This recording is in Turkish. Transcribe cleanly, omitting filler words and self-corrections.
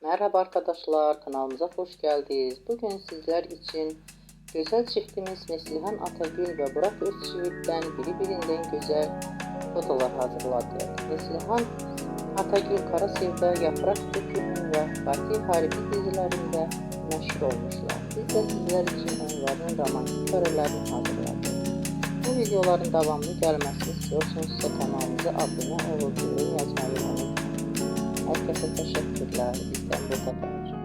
Merhaba arkadaşlar, kanalımıza hoş geldiniz. Bugün sizler için güzel çiftimiz Neslihan Atagül ve Burak Özçivit'ten birbirinden güzel fotolar hazırladık. Neslihan Atagül Kara Sevda, Yaprak Dökümü ve Fatih Harbi dizilerinde meşhur olmuşlar. Biz de sizler için onların romantik karelerini hazırladık. Bu videoların devamlı gelmesini istiyorsanız kanalımıza abone olup yorum yazmayı unutmayın. Herkese teşekkürler. Bizden bu kadar.